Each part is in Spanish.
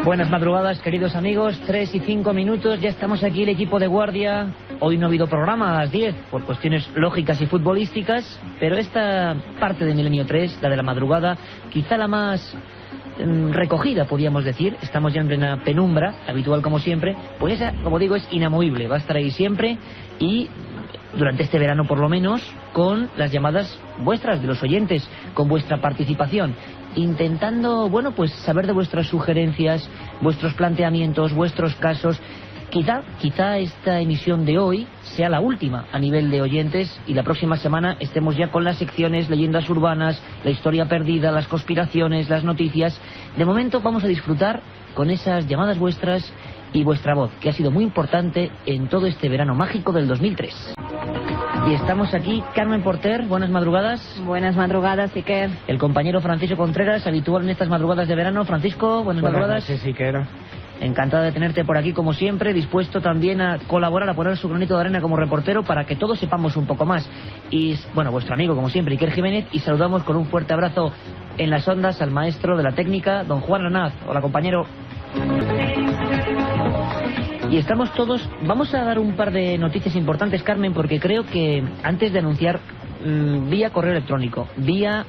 Buenas madrugadas, queridos amigos, 3 y 5 minutos, ya estamos aquí el equipo de guardia. Hoy no ha habido programa a las 10 por cuestiones lógicas y futbolísticas, pero esta parte de Milenio 3, la de la madrugada, quizá la más recogida, podríamos decir. Estamos ya en plena penumbra, habitual como siempre, pues esa, como digo, es inamovible, va a estar ahí siempre y durante este verano por lo menos, con las llamadas vuestras, de los oyentes, con vuestra participación, intentando, bueno, pues saber de vuestras sugerencias, vuestros planteamientos, vuestros casos. Quizá esta emisión de hoy sea la última a nivel de oyentes y la próxima semana estemos ya con las secciones, leyendas urbanas, la historia perdida, las conspiraciones, las noticias. De momento vamos a disfrutar con esas llamadas vuestras y vuestra voz, que ha sido muy importante en todo este verano mágico del 2003. Y estamos aquí, Carmen Porter, buenas madrugadas. Buenas madrugadas, Iker. El compañero Francisco Contreras, habitual en estas madrugadas de verano. Francisco, buenas madrugadas. Noches, Iker. Encantado de tenerte por aquí como siempre, dispuesto también a colaborar, a poner su granito de arena como reportero para que todos sepamos un poco más. Y bueno, vuestro amigo como siempre, Iker Jiménez, y saludamos con un fuerte abrazo en las ondas al maestro de la técnica, don Juan Ranaz. Hola, compañero. Y estamos todos, vamos a dar un par de noticias importantes, Carmen, porque creo que antes de anunciar vía correo electrónico, vía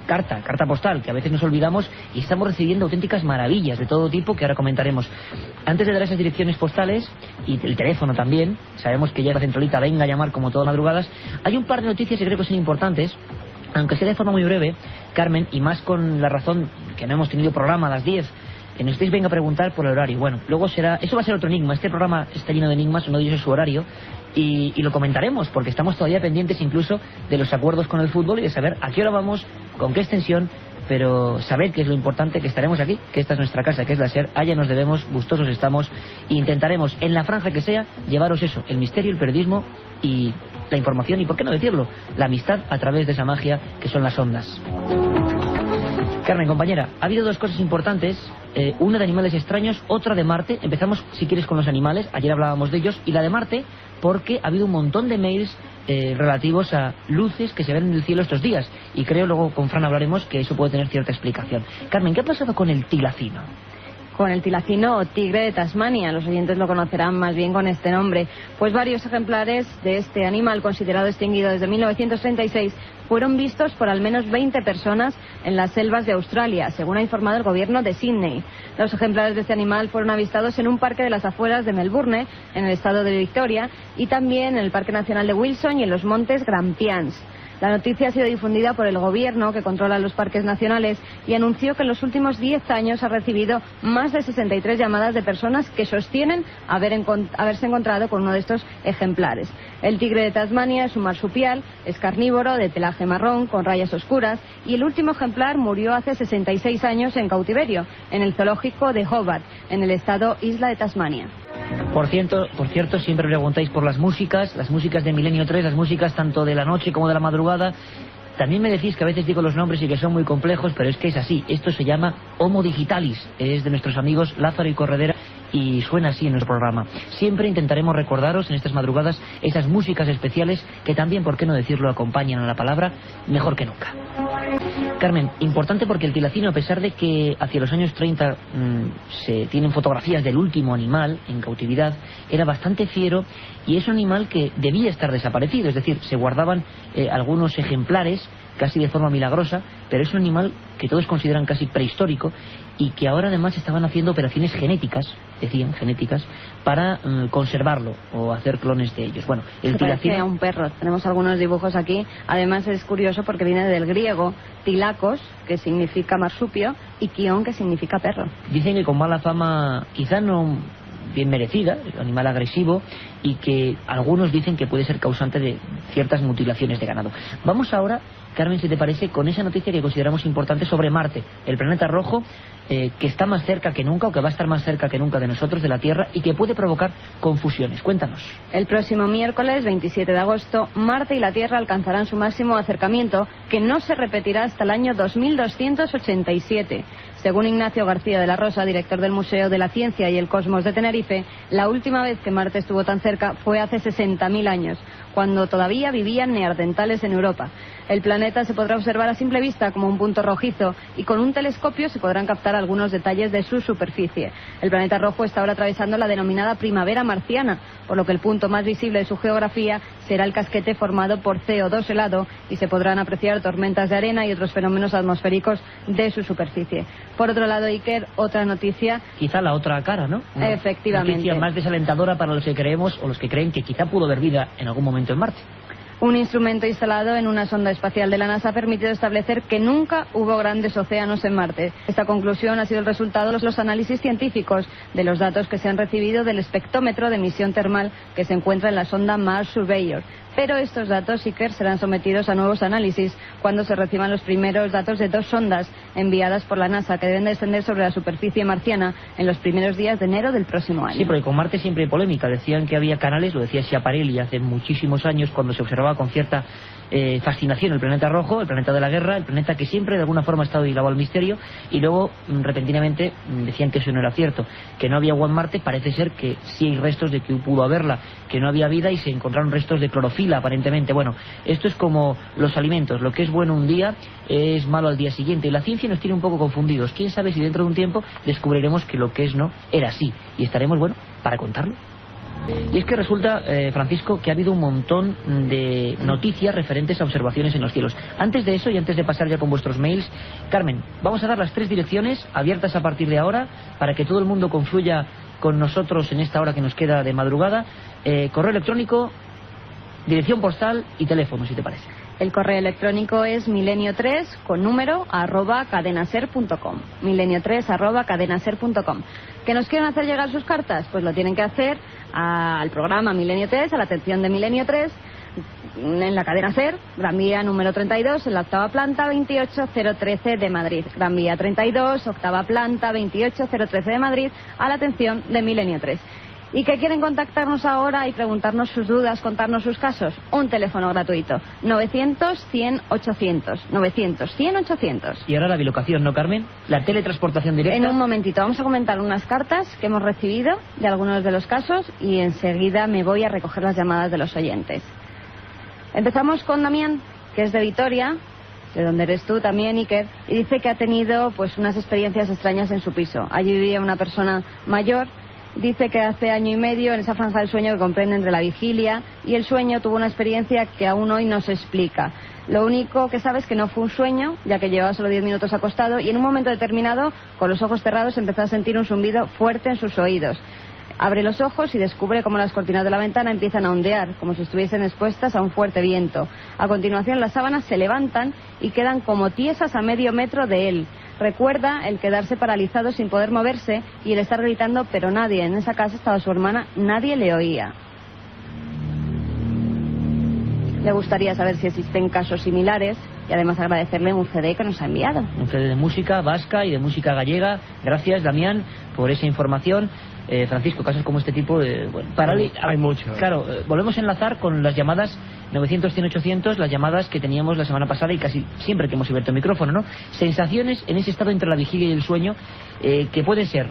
carta postal, que a veces nos olvidamos y estamos recibiendo auténticas maravillas de todo tipo que ahora comentaremos. Antes de dar esas direcciones postales y el teléfono también, sabemos que ya la centralita venga a llamar como todas madrugadas, hay un par de noticias que creo que son importantes, aunque sea de forma muy breve, Carmen, y más con la razón que no hemos tenido programa a las 10, que nos estéis venga a preguntar por el horario. Bueno, luego será, eso va a ser otro enigma, este programa está lleno de enigmas, no dice su horario, y lo comentaremos, porque estamos todavía pendientes incluso de los acuerdos con el fútbol y de saber a qué hora vamos, con qué extensión, pero sabed que es lo importante, que estaremos aquí, que esta es nuestra casa, que es la SER, allá nos debemos, gustosos estamos, e intentaremos, en la franja que sea, llevaros eso, el misterio, el periodismo y la información, y por qué no decirlo, la amistad a través de esa magia que son las ondas. Carmen, compañera, ha habido dos cosas importantes, una de animales extraños, otra de Marte. Empezamos, si quieres, con los animales, ayer hablábamos de ellos, y la de Marte, porque ha habido un montón de mails relativos a luces que se ven en el cielo estos días, y creo, luego con Fran hablaremos, que eso puede tener cierta explicación. Carmen, ¿qué ha pasado con el tilacino? Con el tilacino o tigre de Tasmania, los oyentes lo conocerán más bien con este nombre, pues varios ejemplares de este animal considerado extinguido desde 1936 fueron vistos por al menos 20 personas en las selvas de Australia, según ha informado el gobierno de Sydney. Los ejemplares de este animal fueron avistados en un parque de las afueras de Melbourne, en el estado de Victoria, y también en el Parque Nacional de Wilson y en los montes Grampians. La noticia ha sido difundida por el gobierno, que controla los parques nacionales, y anunció que en los últimos 10 años ha recibido más de 63 llamadas de personas que sostienen haberse encontrado con uno de estos ejemplares. El tigre de Tasmania es un marsupial, es carnívoro, de pelaje marrón, con rayas oscuras, y el último ejemplar murió hace 66 años en cautiverio, en el zoológico de Hobart, en el estado Isla de Tasmania. Por cierto, siempre preguntáis por las músicas de Milenio 3, las músicas tanto de la noche como de la madrugada. También me decís que a veces digo los nombres y que son muy complejos, pero es que es así. Esto se llama Homo Digitalis, es de nuestros amigos Lázaro y Corredera, y suena así en nuestro programa. Siempre intentaremos recordaros en estas madrugadas esas músicas especiales que también, por qué no decirlo, acompañan a la palabra mejor que nunca. Carmen, importante porque el tilacino, a pesar de que hacia los años 30 se tienen fotografías del último animal en cautividad, era bastante fiero y es un animal que debía estar desaparecido, es decir, se guardaban algunos ejemplares casi de forma milagrosa, pero es un animal que todos consideran casi prehistórico y que ahora además estaban haciendo operaciones genéticas, decían genéticas, para conservarlo o hacer clones de ellos. Bueno, el tilacino parece a un perro, tenemos algunos dibujos aquí, además es curioso porque viene del griego tilakos, que significa marsupio, y kion, que significa perro. Dicen que con mala fama, quizá no bien merecida, animal agresivo, y que algunos dicen que puede ser causante de ciertas mutilaciones de ganado. Vamos ahora, Carmen, si te parece, con esa noticia que consideramos importante sobre Marte, el planeta rojo, que está más cerca que nunca, o que va a estar más cerca que nunca de nosotros, de la Tierra, y que puede provocar confusiones. Cuéntanos. El próximo miércoles, 27 de agosto, Marte y la Tierra alcanzarán su máximo acercamiento, que no se repetirá hasta el año 2287. Según Ignacio García de la Rosa, director del Museo de la Ciencia y el Cosmos de Tenerife, la última vez que Marte estuvo tan cerca fue hace 60.000 años, cuando todavía vivían neandertales en Europa. El planeta se podrá observar a simple vista como un punto rojizo y con un telescopio se podrán captar algunos detalles de su superficie. El planeta rojo está ahora atravesando la denominada primavera marciana, por lo que el punto más visible de su geografía será el casquete formado por CO2 helado y se podrán apreciar tormentas de arena y otros fenómenos atmosféricos de su superficie. Por otro lado, Iker, otra noticia... Quizá la otra cara, ¿no? Efectivamente. Noticia más desalentadora para los que creemos o los que creen que quizá pudo haber vida en algún momento en Marte. Un instrumento instalado en una sonda espacial de la NASA ha permitido establecer que nunca hubo grandes océanos en Marte. Esta conclusión ha sido el resultado de los análisis científicos de los datos que se han recibido del espectrómetro de emisión termal que se encuentra en la sonda Mars Surveyor. Pero estos datos, Iker, serán sometidos a nuevos análisis cuando se reciban los primeros datos de 2 sondas enviadas por la NASA que deben descender sobre la superficie marciana en los primeros días de enero del próximo año. Sí, porque con Marte siempre hay polémica. Decían que había canales, lo decía Schiaparelli hace muchísimos años, cuando se observaba con cierta fascinación el planeta rojo, el planeta de la guerra, el planeta que siempre de alguna forma ha estado hilado al misterio, y luego repentinamente decían que eso no era cierto, que no había agua en Marte. Parece ser que sí hay restos de que pudo haberla, que no había vida y se encontraron restos de clorofila aparentemente. Bueno, esto es como los alimentos, lo que es bueno un día es malo al día siguiente, y la ciencia nos tiene un poco confundidos. Quién sabe si dentro de un tiempo descubriremos que lo que es no era así, y estaremos, bueno, para contarlo. Y es que resulta, Francisco, que ha habido un montón de noticias referentes a observaciones en los cielos. Antes de eso, y antes de pasar ya con vuestros mails, Carmen, vamos a dar las 3 direcciones abiertas a partir de ahora para que todo el mundo confluya con nosotros en esta hora que nos queda de madrugada. Correo electrónico, dirección postal y teléfono, si te parece. El correo electrónico es milenio3 con número @cadenaser.com. milenio3 @cadenaser.com. ¿Que nos quieren hacer llegar sus cartas? Pues lo tienen que hacer al programa Milenio 3, a la atención de Milenio 3, en la cadena SER, Gran Vía número 32, en la 8ª planta, 28013 de Madrid. Gran Vía 32, 8ª planta, 28013 de Madrid, a la atención de Milenio 3. ¿Y que quieren contactarnos ahora y preguntarnos sus dudas, contarnos sus casos? Un teléfono gratuito, 900-100-800, 900-100-800. Y ahora la bilocación, ¿no, Carmen? La teletransportación directa. En un momentito, vamos a comentar unas cartas que hemos recibido de algunos de los casos y enseguida me voy a recoger las llamadas de los oyentes. Empezamos con Damián, que es de Vitoria, de donde eres tú también, Iker, y dice que ha tenido pues unas experiencias extrañas en su piso. Allí vivía una persona mayor. Dice que hace año y medio, en esa franja del sueño que comprende entre la vigilia y el sueño, tuvo una experiencia que aún hoy no se explica. Lo único que sabe es que no fue un sueño, ya que llevaba solo 10 minutos acostado, y en un momento determinado, con los ojos cerrados, empezó a sentir un zumbido fuerte en sus oídos. Abre los ojos y descubre cómo las cortinas de la ventana empiezan a ondear, como si estuviesen expuestas a un fuerte viento. A continuación, las sábanas se levantan y quedan como tiesas a medio metro de él. Recuerda el quedarse paralizado sin poder moverse y el estar gritando, pero nadie. En esa casa estaba su hermana, nadie le oía. Le gustaría saber si existen casos similares y además agradecerle un CD que nos ha enviado. Un CD de música vasca y de música gallega. Gracias, Damián, por esa información. Francisco, casos como este tipo, bueno, hay mucho. Claro, volvemos a enlazar con las llamadas 900-100-800, las llamadas que teníamos la semana pasada y casi siempre que hemos abierto el micrófono, ¿no? Sensaciones en ese estado entre la vigilia y el sueño, que pueden ser,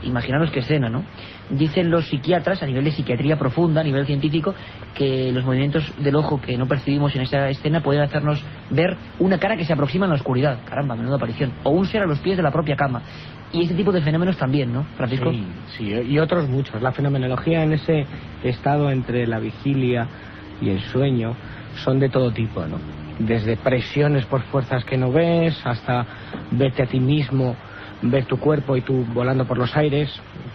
imaginaros qué escena, ¿no? Dicen los psiquiatras, a nivel de psiquiatría profunda, a nivel científico, que los movimientos del ojo que no percibimos en esa escena pueden hacernos ver una cara que se aproxima en la oscuridad. Caramba, menuda aparición. O un ser a los pies de la propia cama. Y este tipo de fenómenos también, ¿no, Francisco? Sí, y otros muchos. La fenomenología en ese estado entre la vigilia y el sueño son de todo tipo, ¿no? Desde presiones por fuerzas que no ves, hasta verte a ti mismo, ver tu cuerpo y tú volando por los aires,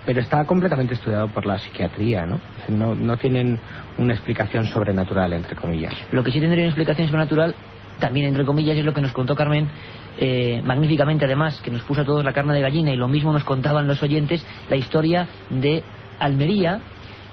pero está completamente estudiado por la psiquiatría, ¿no? No tienen una explicación sobrenatural, entre comillas. Lo que sí tendría una explicación sobrenatural, también entre comillas, es lo que nos contó Carmen, magníficamente además, que nos puso a todos la carne de gallina, y lo mismo nos contaban los oyentes, la historia de Almería.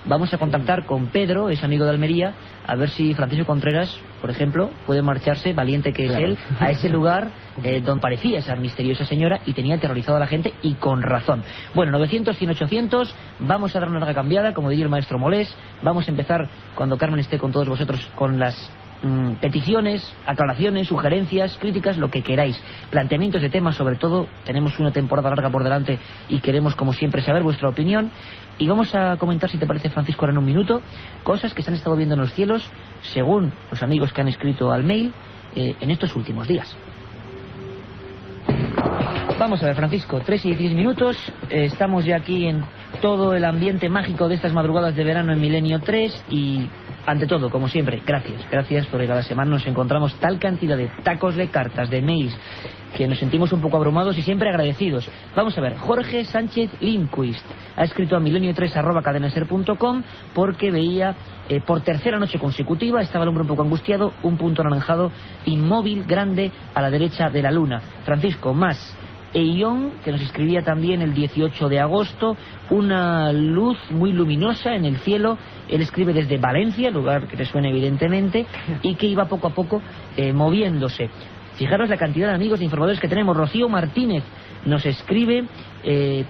Vamos a contactar con Pedro, es amigo de Almería, a ver si Francisco Contreras, por ejemplo, puede marcharse, valiente que es él, a ese lugar donde parecía esa misteriosa señora y tenía aterrorizado a la gente, y con razón. Bueno, 900, 100, 800, vamos a dar una larga cambiada, como diría el maestro Molés. Vamos a empezar, cuando Carmen esté con todos vosotros, con las peticiones, aclaraciones, sugerencias, críticas, lo que queráis, planteamientos de temas, sobre todo. Tenemos una temporada larga por delante y queremos, como siempre, saber vuestra opinión. Y vamos a comentar, si te parece, Francisco, ahora en un minuto, cosas que se han estado viendo en los cielos, según los amigos que han escrito al mail, en estos últimos días. Vamos a ver, Francisco, 3 y 16 minutos, estamos ya aquí en todo el ambiente mágico de estas madrugadas de verano en Milenio 3 y, ante todo, como siempre, gracias porque cada semana nos encontramos tal cantidad de tacos de cartas, de mails, que nos sentimos un poco abrumados y siempre agradecidos. Vamos a ver, Jorge Sánchez Lindquist ha escrito a milenio3@cadenaser.com porque veía por tercera noche consecutiva, estaba el hombre un poco angustiado, un punto anaranjado inmóvil grande a la derecha de la luna. Francisco, más Eion, que nos escribía también el 18 de agosto, una luz muy luminosa en el cielo. Él escribe desde Valencia, lugar que te suena evidentemente, y que iba poco a poco moviéndose. Fijaros la cantidad de amigos e informadores que tenemos. Rocío Martínez nos escribe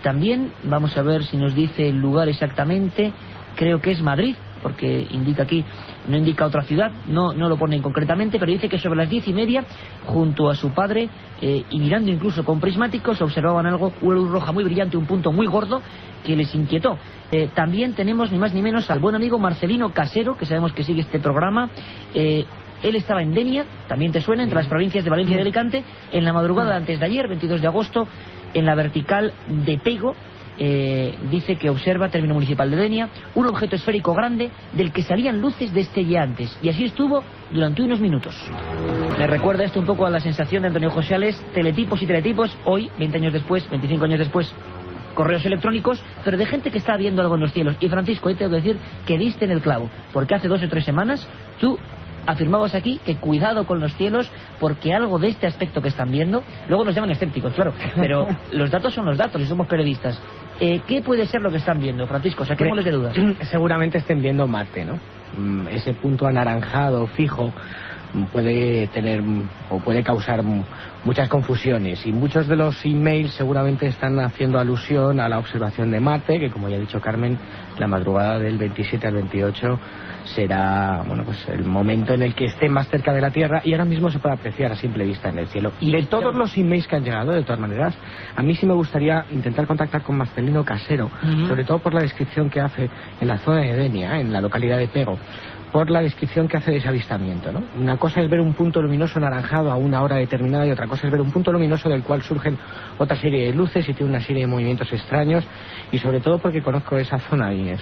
también, vamos a ver si nos dice el lugar exactamente, creo que es Madrid, porque indica aquí, no indica otra ciudad, no lo ponen concretamente, pero dice que sobre las 10:30, junto a su padre, y mirando incluso con prismáticos, observaban algo, una luz roja muy brillante, un punto muy gordo, que les inquietó. También tenemos ni más ni menos al buen amigo Marcelino Casero, que sabemos que sigue este programa. Él estaba en Denia, también te suena, entre las provincias de Valencia y de Alicante, en la madrugada antes de ayer, 22 de agosto, en la vertical de Pego. Dice que observa, término municipal de Denia, un objeto esférico grande del que salían luces destellantes, y así estuvo durante unos minutos. Me recuerda esto un poco a la sensación de Antonio José Alés, teletipos y teletipos, hoy, 20 años después, 25 años después, correos electrónicos, pero de gente que está viendo algo en los cielos. Y Francisco, hoy tengo que decir que diste en el clavo, porque hace 2 o 3 semanas tú afirmabas aquí que cuidado con los cielos, porque algo de este aspecto que están viendo, luego nos llaman escépticos, claro, pero los datos son los datos y somos periodistas. ¿Qué puede ser lo que están viendo, Francisco? Saquémosles de dudas. Seguramente estén viendo Marte, ¿no? Ese punto anaranjado fijo puede tener o puede causar muchas confusiones, y muchos de los emails seguramente están haciendo alusión a la observación de Marte, que, como ya ha dicho Carmen, la madrugada del 27 al 28 será, bueno, pues el momento en el que esté más cerca de la Tierra, y ahora mismo se puede apreciar a simple vista en el cielo. Y de todos los emails que han llegado, de todas maneras, a mí sí me gustaría intentar contactar con Marcelino Casero, sobre todo por la descripción que hace en la zona de Denia, en la localidad de Pego, por la descripción que hace de ese avistamiento, ¿no? Una cosa es ver un punto luminoso anaranjado a una hora determinada, y otra cosa es ver un punto luminoso del cual surgen otra serie de luces y tiene una serie de movimientos extraños, y sobre todo porque conozco esa zona y es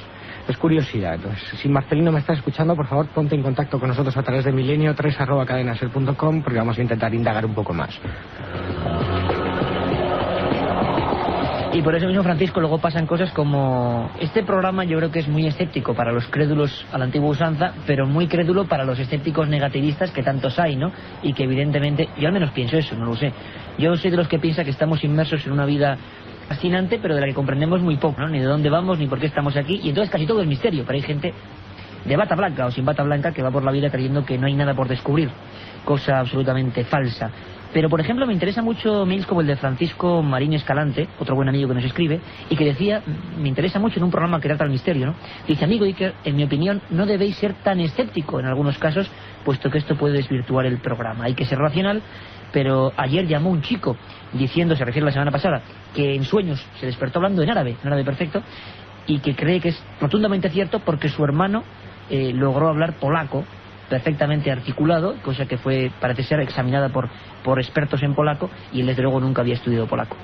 curiosidad. Entonces, si Marcelino me está escuchando, por favor, ponte en contacto con nosotros a través de milenio3@cadenaser.com, porque vamos a intentar indagar un poco más. Y por eso mismo, Francisco, luego pasan cosas como... Este programa yo creo que es muy escéptico para los crédulos a la antigua usanza, pero muy crédulo para los escépticos negativistas, que tantos hay, ¿no? Y que evidentemente, yo al menos pienso eso, no lo sé. Yo soy de los que piensa que estamos inmersos en una vida fascinante, pero de la que comprendemos muy poco, ¿no? Ni de dónde vamos, ni por qué estamos aquí, y entonces casi todo es misterio. Pero hay gente de bata blanca o sin bata blanca que va por la vida creyendo que no hay nada por descubrir, cosa absolutamente falsa. Pero, por ejemplo, me interesa mucho mails como el de Francisco Marín Escalante, otro buen amigo que nos escribe, y que decía, me interesa mucho en un programa que trata el misterio, ¿no? Dice, amigo Iker, en mi opinión, no debéis ser tan escéptico en algunos casos, puesto que esto puede desvirtuar el programa. Hay que ser racional, pero ayer llamó un chico diciendo, se refiere a la semana pasada, que en sueños se despertó hablando en árabe perfecto, y que cree que es rotundamente cierto porque su hermano logró hablar polaco perfectamente articulado, cosa que fue, parece ser, examinada por expertos en polaco, y él desde luego nunca había estudiado polaco.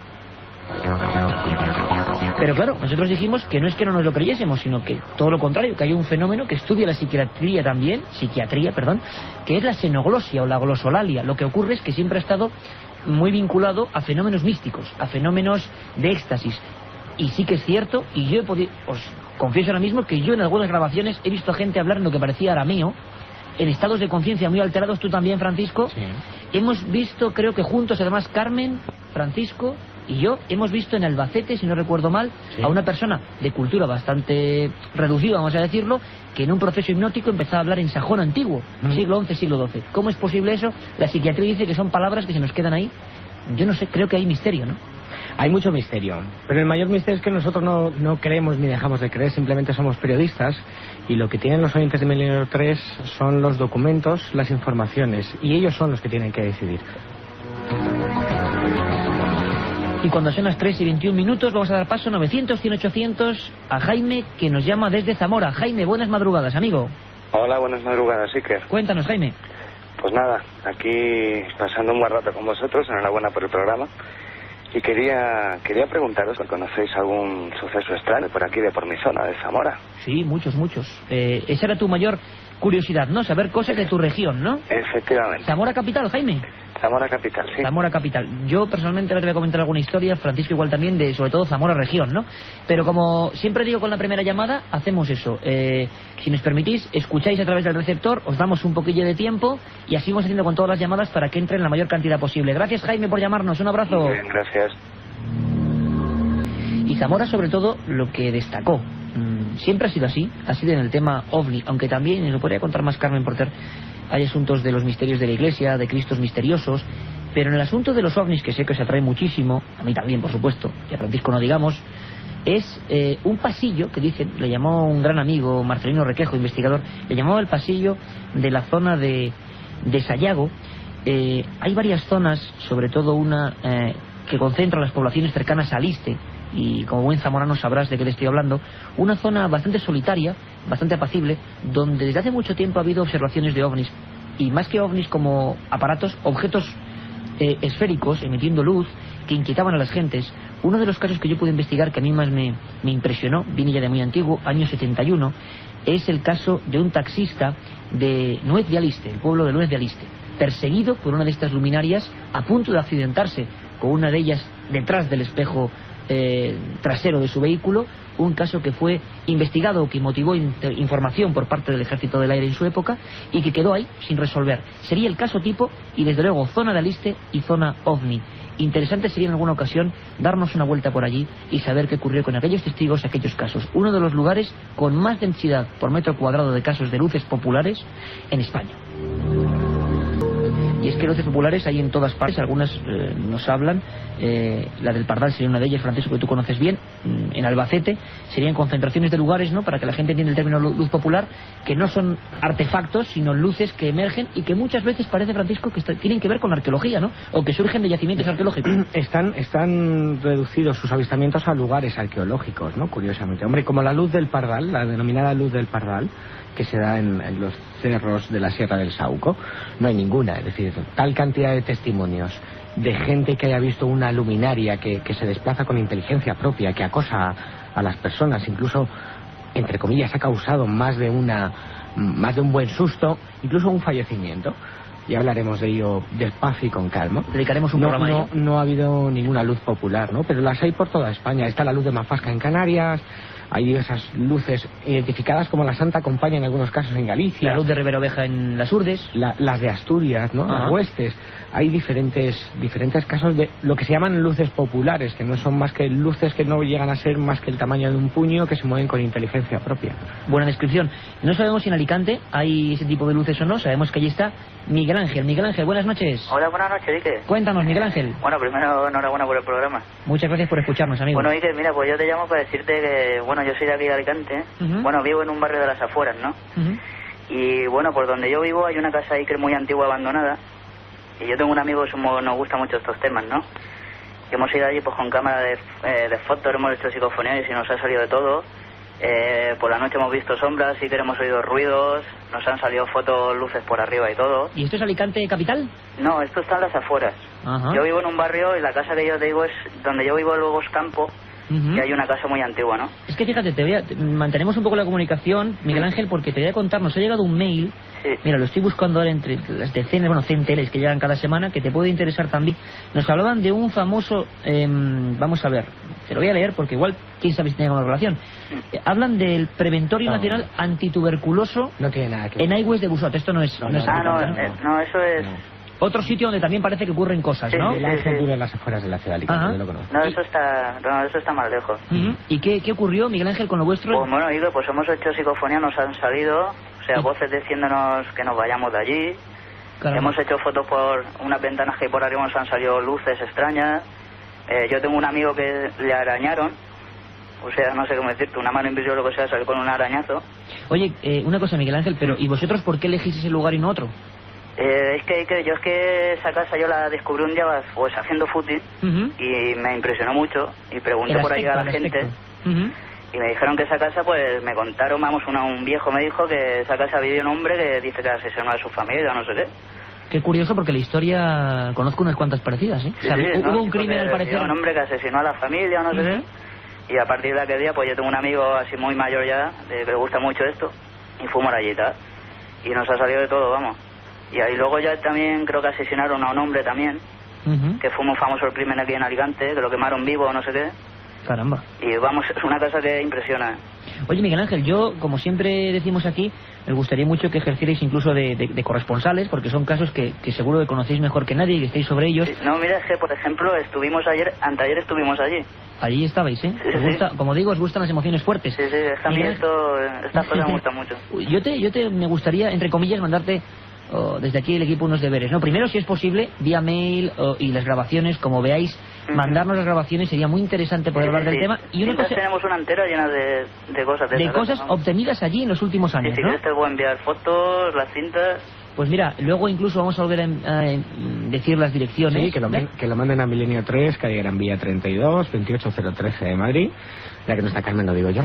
Pero claro, nosotros dijimos que no es que no nos lo creyésemos, sino que todo lo contrario, que hay un fenómeno que estudia la psiquiatría, que es la xenoglosia o la glosolalia. Lo que ocurre es que siempre ha estado muy vinculado a fenómenos místicos, a fenómenos de éxtasis. Y sí que es cierto, y yo os confieso ahora mismo que yo en algunas grabaciones he visto a gente hablar en lo que parecía arameo, en estados de conciencia muy alterados. Tú también, Francisco. Sí. Hemos visto, creo que juntos, además, Carmen, Francisco y yo, hemos visto en Albacete, si no recuerdo mal, sí, a una persona de cultura bastante reducida, vamos a decirlo, que en un proceso hipnótico empezaba a hablar en sajón antiguo, siglo XI, siglo XII. ¿Cómo es posible eso? La psiquiatría dice que son palabras que se nos quedan ahí. Yo no sé, creo que hay misterio, ¿no? Hay mucho misterio, pero el mayor misterio es que nosotros no creemos ni dejamos de creer, simplemente somos periodistas y lo que tienen los oyentes de Milenio 3 son los documentos, las informaciones, y ellos son los que tienen que decidir. Y cuando son las 3:21, vamos a dar paso 900-100-800 a Jaime, que nos llama desde Zamora. Jaime, buenas madrugadas, amigo. Hola, buenas madrugadas, Iker. Cuéntanos, Jaime. Pues nada, aquí pasando un buen rato con vosotros, enhorabuena por el programa. Y quería preguntaros si conocéis algún suceso extraño por aquí, por mi zona de Zamora. Sí, muchos. Esa era tu mayor curiosidad, ¿no? Saber cosas de tu región, ¿no? Efectivamente. Zamora capital, Jaime. Zamora capital, sí. Zamora capital. Yo personalmente ahora te voy a comentar alguna historia, Francisco igual también, de sobre todo Zamora región, ¿no? Pero como siempre digo con la primera llamada, hacemos eso. Si nos permitís, escucháis a través del receptor, os damos un poquillo de tiempo y así vamos haciendo con todas las llamadas para que entren la mayor cantidad posible. Gracias, Jaime, por llamarnos. Un abrazo. Muy bien, gracias. Y Zamora, sobre todo, lo que destacó, siempre ha sido así, ha sido en el tema OVNI, aunque también, y lo podría contar más Carmen Porter, hay asuntos de los misterios de la Iglesia, de Cristos misteriosos, pero en el asunto de los OVNIs, que sé que os atrae muchísimo, a mí también, por supuesto, y a Francisco no digamos, es un pasillo que dicen, le llamó un gran amigo, Marcelino Requejo, investigador, le llamó el pasillo de la zona de Sayago. Hay varias zonas, sobre todo una que concentra las poblaciones cercanas a Aliste, y como buen zamorano sabrás de qué te estoy hablando, una zona bastante solitaria, bastante apacible, donde desde hace mucho tiempo ha habido observaciones de ovnis, y más que ovnis como aparatos, objetos esféricos emitiendo luz que inquietaban a las gentes. Uno de los casos que yo pude investigar que a mí más me impresionó, viene ya de muy antiguo, año 71, es el caso de un taxista de Nuez de Aliste, el pueblo de Nuez de Aliste, perseguido por una de estas luminarias, a punto de accidentarse con una de ellas detrás del espejo trasero de su vehículo, un caso que fue investigado, que motivó información por parte del Ejército del Aire en su época y que quedó ahí sin resolver. Sería el caso tipo y desde luego zona de Aliste y zona OVNI. Interesante sería en alguna ocasión darnos una vuelta por allí y saber qué ocurrió con aquellos testigos, aquellos casos. Uno de los lugares con más densidad por metro cuadrado de casos de luces populares en España. Y es que luces populares hay en todas partes, algunas nos hablan, la del Pardal sería una de ellas, Francisco, que tú conoces bien, en Albacete, serían concentraciones de lugares, ¿no?, para que la gente entienda el término luz popular, que no son artefactos, sino luces que emergen y que muchas veces parece, Francisco, que tienen que ver con la arqueología, ¿no?, o que surgen de yacimientos arqueológicos. Están reducidos sus avistamientos a lugares arqueológicos, ¿no?, curiosamente. Hombre, como la luz del Pardal, la denominada luz del Pardal, que se da en los cerros de la Sierra del Sauco, no hay ninguna. Es decir, tal cantidad de testimonios de gente que haya visto una luminaria que se desplaza con inteligencia propia, que acosa a las personas, incluso, entre comillas, ha causado más de un buen susto, incluso un fallecimiento. Y hablaremos de ello despacio y con calma. Dedicaremos un programa a ello. No ha habido ninguna luz popular, ¿no?, pero las hay por toda España. Está la luz de Mafasca en Canarias, hay esas luces identificadas como la Santa Compañía en algunos casos en Galicia. La luz de Ribera Oveja en las Urdes. Las de Asturias, ¿no?, las Huestes. Hay diferentes casos de lo que se llaman luces populares, que no son más que luces que no llegan a ser más que el tamaño de un puño, que se mueven con inteligencia propia. Buena descripción. No sabemos si en Alicante hay ese tipo de luces o no, sabemos que allí está Miguel Ángel. Miguel Ángel, buenas noches. Hola, buenas noches, Iker. Cuéntanos, Miguel Ángel. Bueno, primero, enhorabuena por el programa. Muchas gracias por escucharnos, amigo. Bueno, Iker, mira, pues yo te llamo para decirte que, bueno, yo soy de aquí de Alicante. Bueno, vivo en un barrio de las afueras, ¿no? Y, bueno, por donde yo vivo hay una casa, Iker, muy antigua, abandonada. Y yo tengo un amigo que nos gusta mucho estos temas, ¿no? Y hemos ido allí pues con cámara de fotos, hemos hecho psicofonías y nos ha salido de todo. Por la noche hemos visto sombras, sí que hemos oído ruidos, nos han salido fotos, luces por arriba y todo. ¿Y esto es Alicante capital? No, esto está en las afueras. Yo vivo en un barrio y la casa que yo te digo es donde yo vivo, luego es campo. Que hay una casa muy antigua, ¿no? Es que fíjate, mantenemos un poco la comunicación, Miguel Ángel, porque te voy a contar, nos ha llegado un mail, mira, lo estoy buscando ahora entre las decenas, centenares que llegan cada semana, que te puede interesar también. Nos hablaban de un famoso, vamos a ver, te lo voy a leer porque igual, quién sabe si tiene alguna relación. Hablan del Preventorio Nacional Antituberculoso no tiene nada que ver. en Aigües de Busot. Esto no es... No, eso es... Otro sitio donde también parece que ocurren cosas, ¿no? El Ángel vive en las afueras de la ciudad de Alicante, yo lo conozco. No, eso está más lejos. ¿Y qué ocurrió, Miguel Ángel, con lo vuestro? Pues bueno, Iker, pues hemos hecho psicofonía, nos han salido, o sea, voces diciéndonos que nos vayamos de allí. Caramba. Hemos hecho fotos por unas ventanas que hay por arriba, nos han salido luces extrañas. yo tengo un amigo que le arañaron, o sea, no sé cómo decirte, una mano invisible o lo que sea, salió con un arañazo. Oye, una cosa, Miguel Ángel, pero ¿y vosotros por qué elegís ese lugar y no otro? Es que esa casa yo la descubrí un día pues haciendo footing y me impresionó mucho y pregunté por ahí a la gente y me dijeron que esa casa, pues me contaron, vamos, un viejo me dijo que esa casa vivía un hombre que dice que asesinó a su familia, no sé qué. Qué curioso, porque la historia conozco unas cuantas parecidas, ¿eh? Sí, o sea, sí, hubo un crimen al parecer. Un hombre que asesinó a la familia, no sé qué. Y a partir de aquel día, pues yo tengo un amigo así muy mayor ya, que le gusta mucho esto, y fuimos allí y tal. Y nos ha salido de todo, vamos. Y ahí luego ya también creo que asesinaron a un hombre también, que fue muy famoso el crimen aquí en Alicante, que lo quemaron vivo o no sé qué. Caramba. Y vamos, es una casa que impresiona. Oye, Miguel Ángel, yo, como siempre decimos aquí, me gustaría mucho que ejercierais incluso de corresponsales, porque son casos que seguro que conocéis mejor que nadie y que estéis sobre ellos. Sí, no, mira, es que, por ejemplo, anteayer estuvimos allí. Allí estabais, ¿eh? Sí, Os gusta, como digo, os gustan las emociones fuertes. Sí, es que a mí estas cosas me gustan mucho. Me gustaría, entre comillas, mandarte desde aquí el equipo unos deberes, ¿no? Primero, si es posible, vía mail y las grabaciones, como veáis, mandarnos las grabaciones, sería muy interesante poder hablar del tema. Y una cosa, tenemos una entera llena de cosas. De cosas obtenidas allí en los últimos años, si ¿no? quieres te voy a enviar fotos, las cintas... Pues mira, luego incluso vamos a volver a decir las direcciones. Sí, que lo manden a Milenio 3, calle Gran Vía 32, 28013 de Madrid. Ya que no está Carmen, lo digo yo.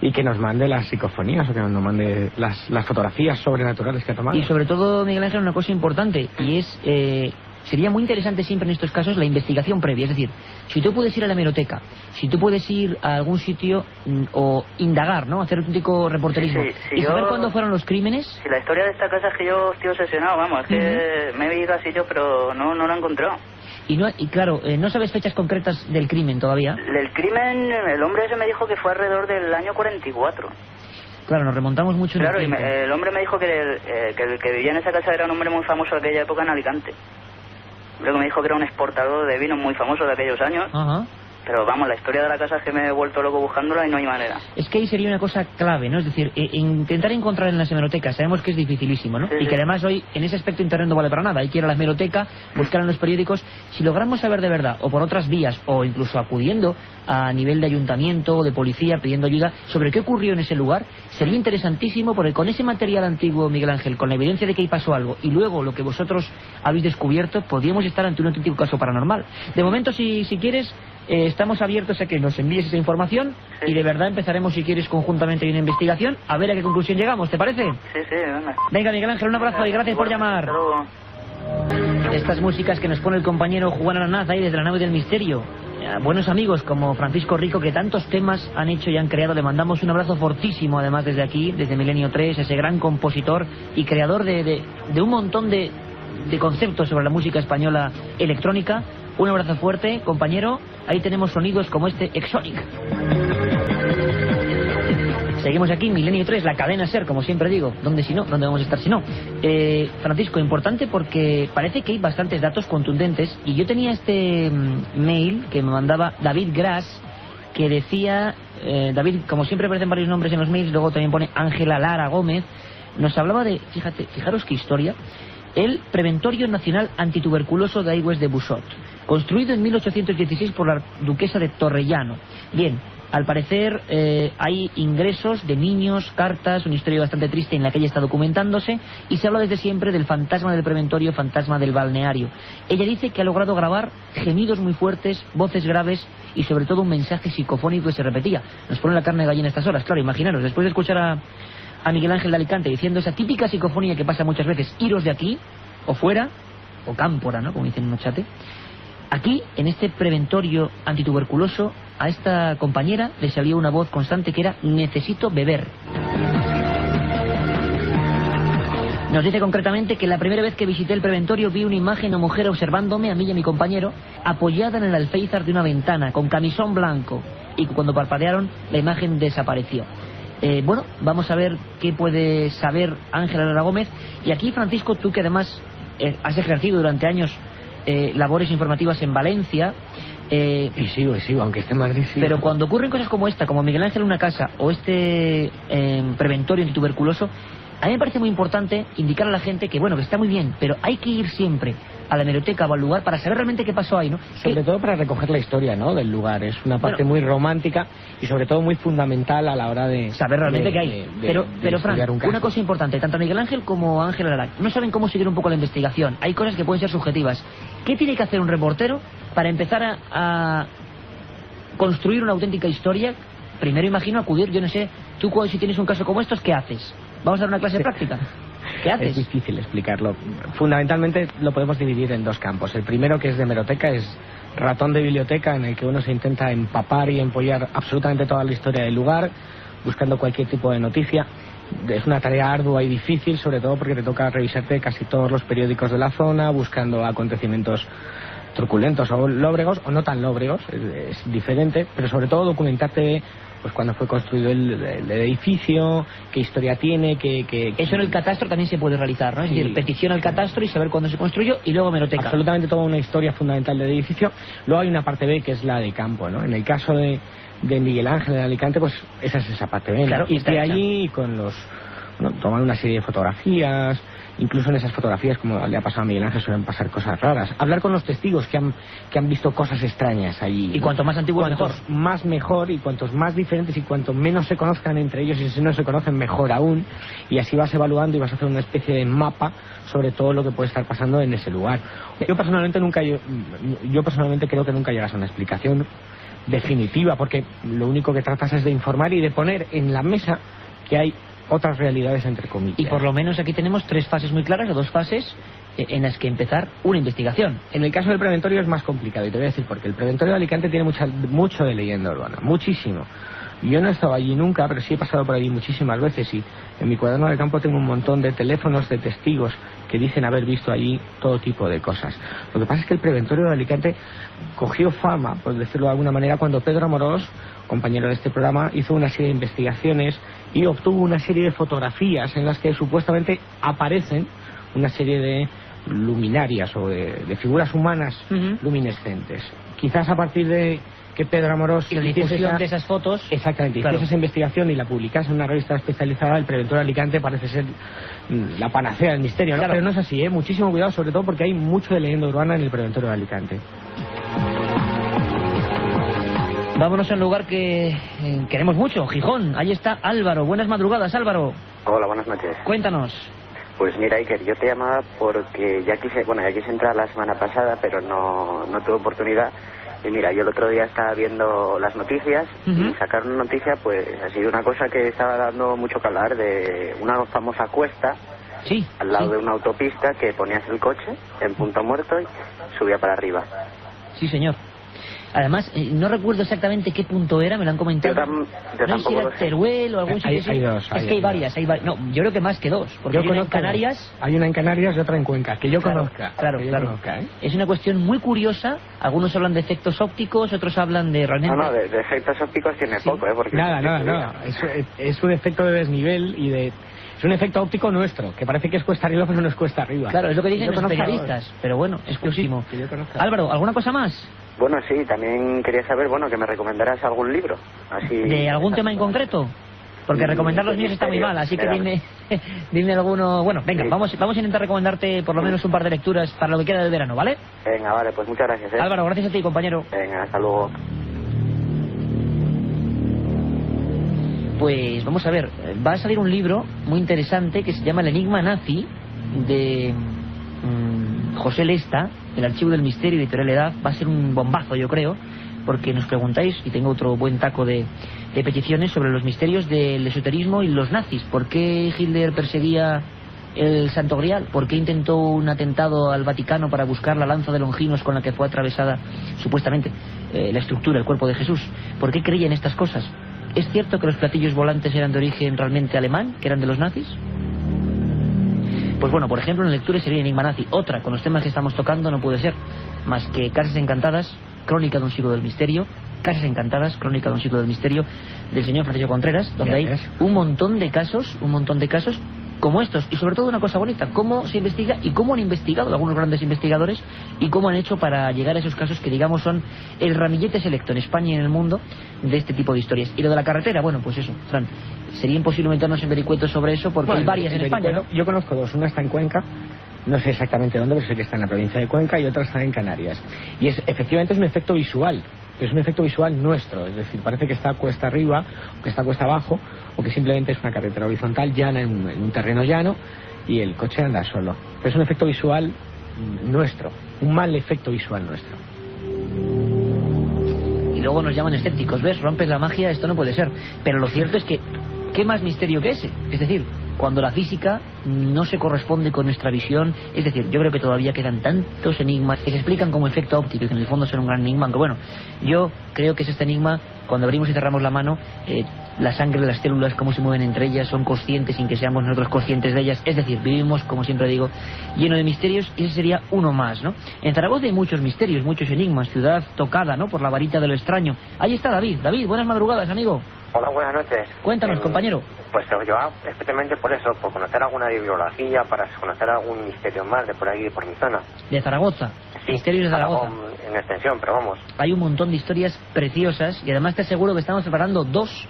Y que nos mande las psicofonías o que nos mande las fotografías sobrenaturales que ha tomado. Y sobre todo, Miguel Ángel, una cosa importante, y es sería muy interesante siempre en estos casos la investigación previa. Es decir, si tú puedes ir a la hemeroteca, si tú puedes ir a algún sitio o indagar, ¿no? Hacer un tipo reporterismo y saber cuándo fueron los crímenes. Si la historia de esta casa es que yo estoy obsesionado, vamos, es que me he ido a sitios pero no lo he encontrado. Y claro, ¿no sabes fechas concretas del crimen todavía? Del crimen, el hombre ese me dijo que fue alrededor del año 44. Claro, nos remontamos mucho en el tiempo. Claro, y el hombre me dijo que el que vivía en esa casa era un hombre muy famoso de aquella época en Alicante. Luego me dijo que era un exportador de vinos muy famoso de aquellos años. Pero vamos, la historia de la casa es que me he vuelto loco buscándola y no hay manera. Es que ahí sería una cosa clave, ¿no? Es decir, intentar encontrar en las hemerotecas, sabemos que es dificilísimo, ¿no? Y que además hoy, en ese aspecto, Internet no vale para nada. Hay que ir a la hemeroteca, buscar en los periódicos. Si logramos saber de verdad, o por otras vías, o incluso acudiendo a nivel de ayuntamiento o de policía, pidiendo ayuda, sobre qué ocurrió en ese lugar, sería interesantísimo, porque con ese material antiguo, Miguel Ángel, con la evidencia de que ahí pasó algo, y luego lo que vosotros habéis descubierto, podríamos estar ante un auténtico caso paranormal. De momento, si quieres... estamos abiertos a que nos envíes esa información y de verdad empezaremos, si quieres, conjuntamente una investigación, a ver a qué conclusión llegamos, ¿te parece? Sí, venga. Venga, Miguel Ángel, un abrazo y gracias por llamar. Hasta luego. Estas músicas que nos pone el compañero Juan Aranaz ahí desde la nave del misterio. Buenos amigos como Francisco Rico, que tantos temas han hecho y han creado, le mandamos un abrazo fortísimo, además desde aquí, desde Milenio 3, ese gran compositor y creador de un montón de conceptos sobre la música española electrónica. Un abrazo fuerte, compañero. Ahí tenemos sonidos como este Exonic. Seguimos aquí, Milenio 3, la cadena SER, como siempre digo. ¿Dónde si no? ¿Dónde vamos a estar si no? Francisco, importante porque parece que hay bastantes datos contundentes. Y yo tenía este mail que me mandaba David Gras, que decía... David, como siempre aparecen varios nombres en los mails, luego también pone Ángela Lara Gómez. Nos hablaba de... Fijaros qué historia. El Preventorio Nacional Antituberculoso de Aigües de Busot, construido en 1816 por la duquesa de Torrellano. Bien, al parecer hay ingresos de niños, cartas, una historia bastante triste en la que ella está documentándose, y se habla desde siempre del fantasma del preventorio, fantasma del balneario. Ella dice que ha logrado grabar gemidos muy fuertes, voces graves y sobre todo un mensaje psicofónico que se repetía. Nos pone la carne de gallina a estas horas, claro, imaginaros, después de escuchar a Miguel Ángel de Alicante diciendo esa típica psicofonía que pasa muchas veces, iros de aquí, o fuera, o cámpora, ¿no?, como dicen en un chat. Aquí, en este preventorio antituberculoso, a esta compañera le salió una voz constante que era: necesito beber. Nos dice concretamente que la primera vez que visité el preventorio vi una imagen de una mujer observándome, a mí y a mi compañero, apoyada en el alféizar de una ventana, con camisón blanco, y cuando parpadearon, la imagen desapareció. Bueno, vamos a ver qué puede saber Ángela Lara Gómez. Y aquí, Francisco, tú que además has ejercido durante años labores informativas en Valencia. Y sigo, aunque esté en Madrid, sigo. Pero cuando ocurren cosas como esta, como Miguel Ángel en una casa, o este preventorio antituberculoso, a mí me parece muy importante indicar a la gente que, bueno, que está muy bien, pero hay que ir siempre a la hemeroteca o al lugar para saber realmente qué pasó ahí, ¿no? Sobre todo para recoger la historia, ¿no?, del lugar. Es una parte muy romántica y sobre todo muy fundamental a la hora de saber realmente qué hay. Pero Fran, una cosa importante, tanto Miguel Ángel como Ángel Ararak no saben cómo seguir un poco la investigación. Hay cosas que pueden ser subjetivas. ¿Qué tiene que hacer un reportero para empezar a construir una auténtica historia? Primero imagino acudir, yo no sé, tú si tienes un caso como estos, ¿qué haces? Vamos a dar una clase práctica. ¿Qué haces? Es difícil explicarlo. Fundamentalmente lo podemos dividir en dos campos. El primero, que es de hemeroteca, es ratón de biblioteca, en el que uno se intenta empapar y empollar absolutamente toda la historia del lugar, buscando cualquier tipo de noticia. Es una tarea ardua y difícil, sobre todo porque te toca revisarte casi todos los periódicos de la zona, buscando acontecimientos truculentos o lóbregos, o no tan lóbregos, es diferente, pero sobre todo documentarte pues cuándo fue construido el edificio, qué historia tiene, Eso en el catastro también se puede realizar, ¿no? Es decir, petición al catastro y saber cuándo se construyó y luego hemeroteca. Absolutamente toda una historia fundamental del edificio. Luego hay una parte B, que es la de campo, ¿no? En el caso de Miguel Ángel en Alicante, pues esa es esa parte B, ¿no? Claro, y de allí con tomar una serie de fotografías. Incluso en esas fotografías, como le ha pasado a Miguel Ángel, suelen pasar cosas raras. Hablar con los testigos que han visto cosas extrañas allí. Y cuanto más antiguos mejor. Más mejor, y cuantos más diferentes, y cuanto menos se conozcan entre ellos, y si no se conocen mejor aún. Y así vas evaluando y vas a hacer una especie de mapa sobre todo lo que puede estar pasando en ese lugar. Yo personalmente creo que nunca llegas a una explicación definitiva, porque lo único que tratas es de informar y de poner en la mesa que hay otras realidades, entre comillas. Y por lo menos aquí tenemos 3 fases muy claras, o 2 fases en las que empezar una investigación. En el caso del preventorio es más complicado, y te voy a decir porque el preventorio de Alicante tiene mucho de leyenda urbana, muchísimo. Yo no he estado allí nunca, pero sí he pasado por allí muchísimas veces, y en mi cuaderno de campo tengo un montón de teléfonos de testigos que dicen haber visto allí todo tipo de cosas. Lo que pasa es que el preventorio de Alicante cogió fama, por decirlo de alguna manera, cuando Pedro Amorós, compañero de este programa, hizo una serie de investigaciones y obtuvo una serie de fotografías en las que supuestamente aparecen una serie de luminarias o de figuras humanas luminescentes. Quizás a partir de que Pedro Amorós y la difusión de esas fotos, exactamente, claro, hizo esa investigación y la publicase en una revista especializada, el preventorio de Alicante parece ser la panacea del misterio, ¿no? Claro. Pero no es así, muchísimo cuidado, sobre todo porque hay mucho de leyenda urbana en el preventorio de Alicante. Vámonos a un lugar que queremos mucho, Gijón. Ahí está Álvaro. Buenas madrugadas, Álvaro. Hola, buenas noches. Cuéntanos. Pues mira, Iker, yo te llamaba porque ya quise entrar la semana pasada, pero no tuve oportunidad. Y mira, yo el otro día estaba viendo las noticias y sacar una noticia, pues ha sido una cosa que estaba dando mucho que hablar, de una famosa cuesta al lado de una autopista que ponías el coche en punto muerto y subía para arriba. Sí, señor. Además, no recuerdo exactamente qué punto era, me lo han comentado. Yo no sé si era Teruel o algún sitio. Hay dos. Es que hay varias. No, yo creo que más que 2. Porque hay una en Canarias. Hay una en Canarias y otra en Cuenca, que yo conozca. Claro. Es una cuestión muy curiosa. Algunos hablan de efectos ópticos, otros hablan de realmente... No, de efectos ópticos tiene poco, porque... Nada. Es un efecto de desnivel y de... Es un efecto óptico nuestro, que parece que es cuesta arriba, pero no es cuesta arriba. Claro, es lo que dicen los especialistas, pero bueno, exclusivo. Álvaro, ¿alguna cosa más? Bueno, sí, también quería saber, que me recomendaras algún libro. Así... ¿De algún tema en concreto? Porque recomendar los míos está muy mal, así que dime alguno... Bueno, venga, vamos a intentar recomendarte por lo menos un par de lecturas para lo que queda del verano, ¿vale? Venga, vale, pues muchas gracias. Álvaro, gracias a ti, compañero. Venga, hasta luego. Pues vamos a ver, va a salir un libro muy interesante que se llama El enigma nazi, de José Lesta, el Archivo del Misterio, Editorial Edad. Va a ser un bombazo, yo creo, porque nos preguntáis, y tengo otro buen taco de peticiones sobre los misterios del esoterismo y los nazis. ¿Por qué Hitler perseguía el Santo Grial? ¿Por qué intentó un atentado al Vaticano para buscar la lanza de Longinos con la que fue atravesada supuestamente la estructura, el cuerpo de Jesús? ¿Por qué creían estas cosas? ¿Es cierto que los platillos volantes eran de origen realmente alemán, que eran de los nazis? Pues bueno, por ejemplo, una lectura sería Enigma Nazi. Otra, con los temas que estamos tocando, no puede ser más que Casas Encantadas, Crónica de un siglo del misterio. Casas Encantadas, Crónica de un siglo del misterio, del señor Francisco Contreras, donde hay un montón de casos como estos, y sobre todo una cosa bonita, cómo se investiga y cómo han investigado algunos grandes investigadores y cómo han hecho para llegar a esos casos que digamos son el ramillete selecto en España y en el mundo de este tipo de historias. Y lo de la carretera, bueno, pues eso, Fran, sería imposible meternos en vericuetos sobre eso porque hay varias en España, ¿no? Yo conozco 2, una está en Cuenca, no sé exactamente dónde, pero sé que está en la provincia de Cuenca y otra está en Canarias. Y efectivamente es un efecto visual, es un efecto visual nuestro, es decir, parece que está cuesta arriba, o que está cuesta abajo, o que simplemente es una carretera horizontal llana en un terreno llano y el coche anda solo. Pero es un efecto visual nuestro, un mal efecto visual nuestro. Y luego nos llaman escépticos, ¿ves? Rompes la magia, esto no puede ser. Pero lo cierto es que, ¿qué más misterio que ese? Es decir, cuando la física no se corresponde con nuestra visión, es decir, yo creo que todavía quedan tantos enigmas que se explican como efecto óptico y que en el fondo son un gran enigma, aunque bueno, yo creo que es este enigma, cuando abrimos y cerramos la mano, la sangre de las células, cómo se mueven entre ellas, son conscientes sin que seamos nosotros conscientes de ellas, es decir, vivimos, como siempre digo, lleno de misterios, y ese sería uno más, ¿no? En Zaragoza hay muchos misterios, muchos enigmas, ciudad tocada, ¿no?, por la varita de lo extraño. Ahí está David. David, buenas madrugadas, amigo. Hola, buenas noches. Cuéntanos, compañero. Pues yo especialmente por eso, por conocer alguna bibliografía, para conocer algún misterio más de por aquí, por mi zona. De Zaragoza. Sí, misterios de Zaragoza. En extensión, pero vamos. Hay un montón de historias preciosas y además te aseguro que estamos preparando dos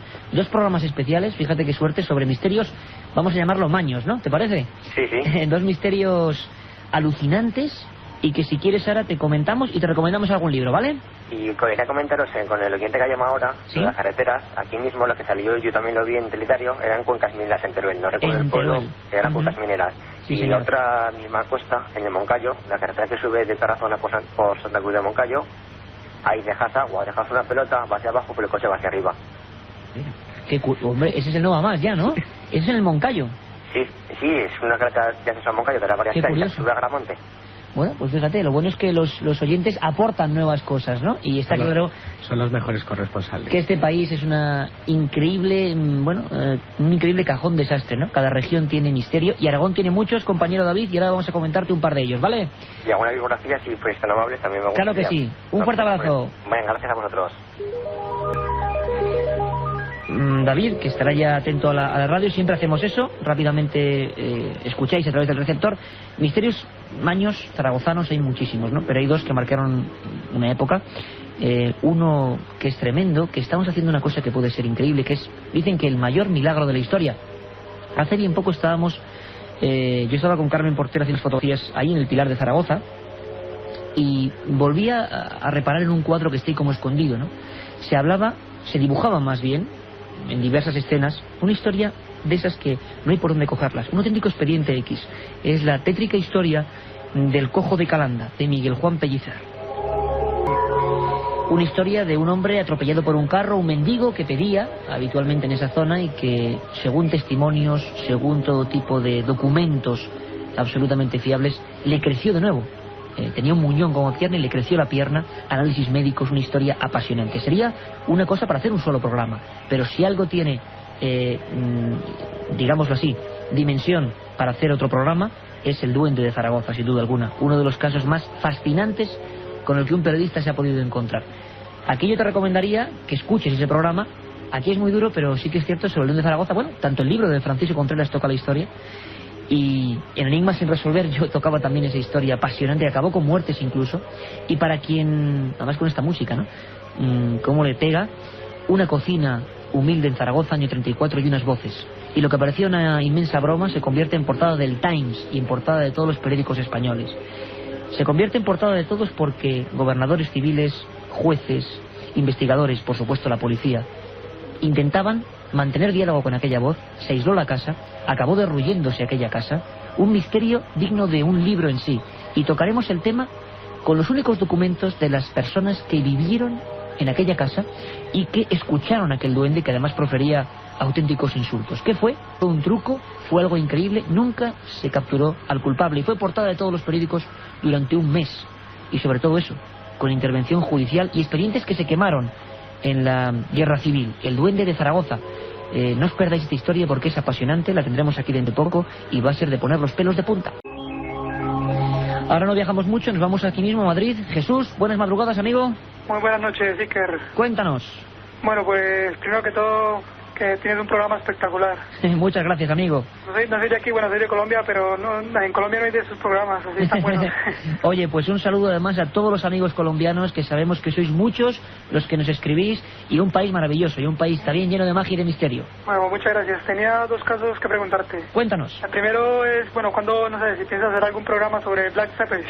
programas especiales, fíjate qué suerte, sobre misterios, vamos a llamarlo maños, ¿no? ¿Te parece? Sí, sí. Dos misterios alucinantes y que si quieres ahora te comentamos y te recomendamos algún libro, ¿vale? Y quería comentaros con el oyente que ha llamado ahora, ¿sí?, las carreteras, aquí mismo lo que salió, yo también lo vi en Telediario, eran cuencas mineras en Teruel, no recuerdo el pueblo, eran cuencas mineras. Sí, y señor. en otra misma costa, en el Moncayo, la carretera que sube de Tarazona por Santa Cruz de Moncayo, ahí dejas agua, dejas una pelota, va hacia abajo, pero el coche va hacia arriba. Hombre, ese es el no va más ya, ¿no? Ese es en el Moncayo. Sí, es una carretera de acceso al Moncayo, de las varias calles, sube a Gramonte. Bueno, pues fíjate, lo bueno es que los oyentes aportan nuevas cosas, ¿no? Y está claro... Son los mejores corresponsales. Que este país es una increíble, un increíble cajón desastre, ¿no? Cada región tiene misterio y Aragón tiene muchos, compañero David, y ahora vamos a comentarte un par de ellos, ¿vale? Y alguna bibliografía, si fueis tan amables, también me gustaría. Claro que sí. Un fuerte abrazo. Venga, gracias a vosotros. David, que estará ya atento a la radio, siempre hacemos eso, rápidamente escucháis a través del receptor. Misterios maños zaragozanos hay muchísimos, ¿no? Pero hay dos que marcaron una época. Uno que es tremendo, que estamos haciendo una cosa que puede ser increíble, que es, dicen que el mayor milagro de la historia. Hace bien poco estábamos, yo estaba con Carmen Portero haciendo fotografías ahí en el Pilar de Zaragoza y volví a reparar en un cuadro que está ahí como escondido, ¿no? Se dibujaba más bien, en diversas escenas, una historia de esas que no hay por dónde cogerlas, un auténtico expediente X. Es la tétrica historia del cojo de Calanda, de Miguel Juan Pellicer. Una historia de un hombre atropellado por un carro, un mendigo que pedía habitualmente en esa zona y que, según testimonios, según todo tipo de documentos absolutamente fiables, le creció de nuevo. Tenía un muñón como pierna y le creció la pierna. Análisis médicos, una historia apasionante. Sería una cosa para hacer un solo programa, pero si algo tiene, digámoslo así, dimensión para hacer otro programa, es el duende de Zaragoza, sin duda alguna. Uno de los casos más fascinantes con el que un periodista se ha podido encontrar. Aquí yo te recomendaría que escuches ese programa. Aquí es muy duro, pero sí que es cierto, sobre el duende de Zaragoza. Bueno, tanto el libro de Francisco Contreras toca la historia, y en Enigmas sin resolver yo tocaba también esa historia apasionante que acabó con muertes incluso. Y para quien, además con esta música, ¿no? Cómo le pega una cocina humilde en Zaragoza, año 34, y unas voces. Y lo que parecía una inmensa broma se convierte en portada del Times y en portada de todos los periódicos españoles. Se convierte en portada de todos porque gobernadores civiles, jueces, investigadores, por supuesto la policía, intentaban mantener diálogo con aquella voz. Se aisló la casa, acabó derruyéndose aquella casa, un misterio digno de un libro en sí. Y tocaremos el tema con los únicos documentos de las personas que vivieron en aquella casa y que escucharon a aquel duende que además profería auténticos insultos. ¿Qué fue? ¿Fue un truco? ¿Fue algo increíble? Nunca se capturó al culpable y fue portada de todos los periódicos durante un mes. Y sobre todo eso, con intervención judicial y expedientes que se quemaron en la guerra civil. El duende de Zaragoza. No os perdáis esta historia porque es apasionante, la tendremos aquí dentro de poco y va a ser de poner los pelos de punta. Ahora no viajamos mucho, nos vamos aquí mismo a Madrid. Jesús, buenas madrugadas, amigo. Muy buenas noches, Iker. Cuéntanos. Bueno, pues primero que todo que tienes un programa espectacular. Muchas gracias, amigo. No soy de aquí, bueno, soy de Colombia, pero en Colombia no hay de esos programas, así están buenos. Oye, pues un saludo además a todos los amigos colombianos, que sabemos que sois muchos los que nos escribís, y un país maravilloso, y un país también lleno de magia y de misterio. Bueno, muchas gracias. Tenía 2 casos que preguntarte. Cuéntanos. El primero es, bueno, cuando, no sé, si piensas hacer algún programa sobre Vlad Tepes,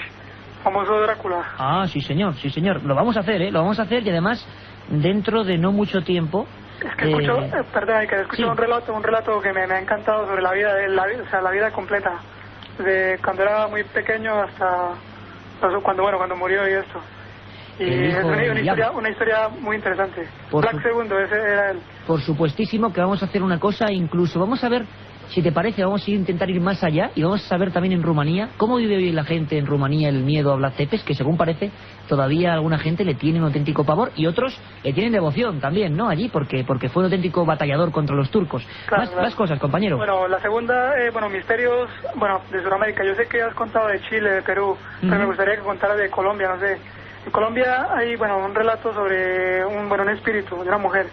famoso Drácula. Ah, sí señor, sí señor. Lo vamos a hacer, Lo vamos a hacer, y además, dentro de no mucho tiempo... Es que escucho, perdón, que escucho sí. un relato que me ha encantado sobre la vida, o sea, la vida completa, de cuando era muy pequeño hasta cuando murió y esto. Y es una historia muy interesante. Black II, ese era él. Por supuestísimo que vamos a hacer una cosa, incluso vamos a ver, si te parece, vamos a intentar ir más allá, y vamos a saber también en Rumanía cómo vive hoy la gente en Rumanía el miedo a Vlad Tepes, que según parece todavía alguna gente le tiene un auténtico pavor, y otros le tienen devoción también, ¿no? Allí, porque fue un auténtico batallador contra los turcos. Claro, más cosas, compañero. Bueno, la segunda, misterios, de Sudamérica. Yo sé que has contado de Chile, de Perú, pero me gustaría que contaras de Colombia, no sé. En Colombia hay, un relato sobre un espíritu de una mujer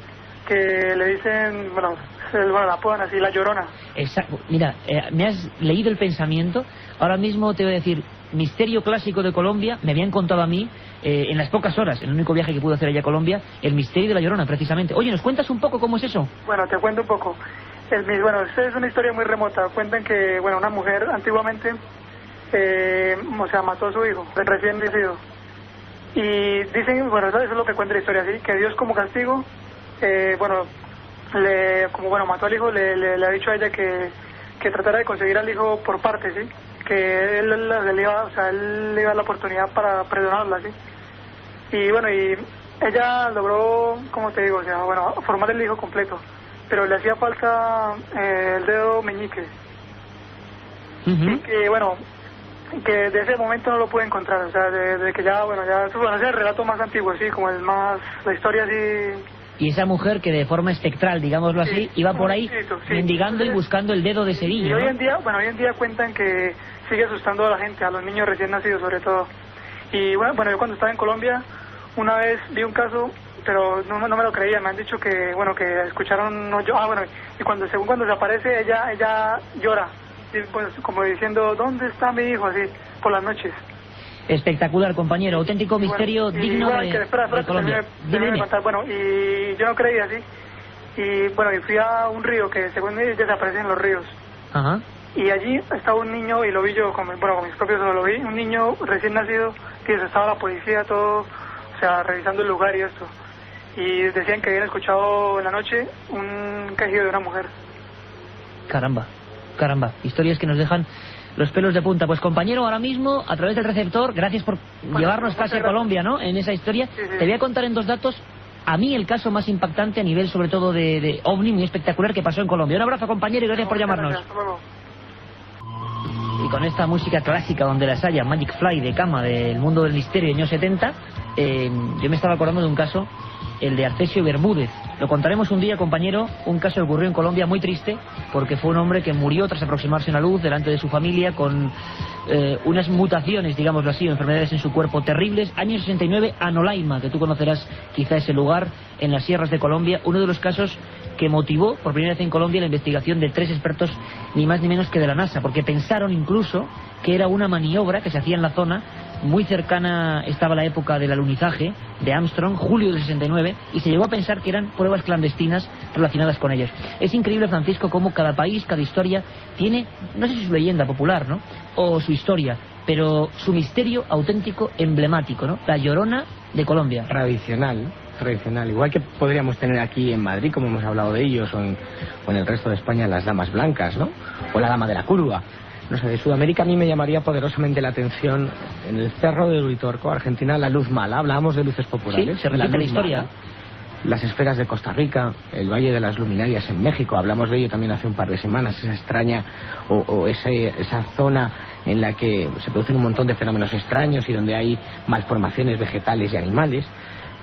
que le dicen, la apodan así, la Llorona. Exacto. Mira, me has leído el pensamiento. Ahora mismo te voy a decir, misterio clásico de Colombia. Me habían contado a mí, en las pocas horas, en el único viaje que pude hacer allá a Colombia, el misterio de la Llorona, precisamente. Oye, ¿nos cuentas un poco cómo es eso? Bueno, te cuento un poco. Esta es una historia muy remota. Cuentan que, una mujer antiguamente, mató a su hijo, recién nacido. Y dicen, eso es lo que cuenta la historia, ¿sí? Que Dios, como castigo, mató al hijo, le ha dicho a ella que tratara de conseguir al hijo por partes, ¿sí? Que él le iba a dar la oportunidad para perdonarla, ¿sí? Y ella logró, como te digo, formar el hijo completo, pero le hacía falta el dedo meñique. Y que de ese momento no lo pude encontrar, de que ya es el relato más antiguo, sí, como la historia así. Y esa mujer que de forma espectral, digámoslo así, iba por ahí mendigando y buscando el dedo de ese niño. Y hoy en día cuentan que sigue asustando a la gente, a los niños recién nacidos sobre todo. Y yo cuando estaba en Colombia, una vez vi un caso, pero no me lo creía, me han dicho que escucharon y cuando se aparece ella llora, y, como diciendo, ¿dónde está mi hijo? Así, por las noches. Espectacular, compañero, auténtico misterio digno de Colombia. Y yo no creía así, y fui a un río que según ellos desaparecen en los ríos. Ajá. Y allí estaba un niño, y lo vi yo con mis propios ojos, lo vi, un niño recién nacido, que estaba la policía, todo, revisando el lugar y esto. Y decían que habían escuchado en la noche un quejido de una mujer. Caramba, historias que nos dejan los pelos de punta. Pues compañero, ahora mismo, a través del receptor, gracias por llevarnos casi a Colombia, ¿no? En esa historia. Sí. Te voy a contar en 2 datos, a mí el caso más impactante a nivel sobre todo de ovni, muy espectacular, que pasó en Colombia. Un abrazo, compañero, y gracias por llamarnos. Gracias, y con esta música clásica donde las haya, Magic Fly, de Cama, del mundo del misterio, años 70, yo me estaba acordando de un caso, el de Arcesio Bermúdez. Lo contaremos un día, compañero, un caso que ocurrió en Colombia muy triste, porque fue un hombre que murió tras aproximarse a una luz delante de su familia con unas mutaciones, digámoslo así, enfermedades en su cuerpo terribles. Año 69, Anolaima, que tú conocerás quizá ese lugar en las sierras de Colombia, uno de los casos que motivó por primera vez en Colombia la investigación de 3 expertos, ni más ni menos que de la NASA, porque pensaron incluso que era una maniobra que se hacía en la zona. Muy cercana estaba la época del alunizaje de Armstrong, julio del 69, y se llegó a pensar que eran pruebas clandestinas relacionadas con ellos. Es increíble, Francisco, cómo cada país, cada historia tiene, no sé si su leyenda popular, ¿no?, o su historia, pero su misterio auténtico, emblemático, ¿no? La Llorona de Colombia. Tradicional, igual que podríamos tener aquí en Madrid, como hemos hablado de ellos, o en el resto de España, las damas blancas, ¿no?, o la dama de la curva. No sé, de Sudamérica a mí me llamaría poderosamente la atención en el Cerro de Uritorco, Argentina, la luz mala. Hablábamos de luces populares. Sí, se repite la historia. Mala, las esferas de Costa Rica, el Valle de las Luminarias en México, hablamos de ello también hace un par de semanas, esa extraña, esa zona en la que se producen un montón de fenómenos extraños y donde hay malformaciones vegetales y animales.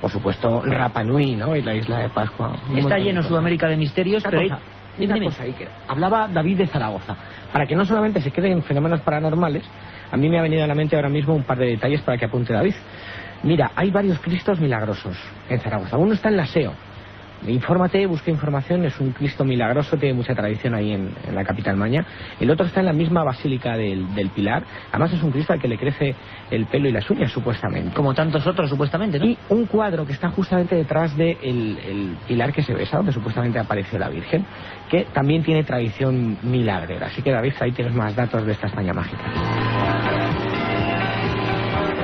Por supuesto, Rapa Nui, ¿no?, y la isla de Pascua. Está lleno Sudamérica de misterios, pero... Una cosa, Iker. Hablaba David de Zaragoza. Para que no solamente se queden fenómenos paranormales, a mí me ha venido a la mente ahora mismo un par de detalles para que apunte David. Mira, hay varios Cristos milagrosos en Zaragoza. Uno está en la SEO, infórmate, busca información, es un Cristo milagroso, tiene mucha tradición ahí en la capital maña. El otro está en la misma Basílica del Pilar, además es un Cristo al que le crece el pelo y las uñas, supuestamente. Como tantos otros, supuestamente, ¿no? Y un cuadro que está justamente detrás del el Pilar que se besa, donde supuestamente apareció la Virgen, que también tiene tradición milagrera. Así que, David, ahí tienes más datos de esta España mágica.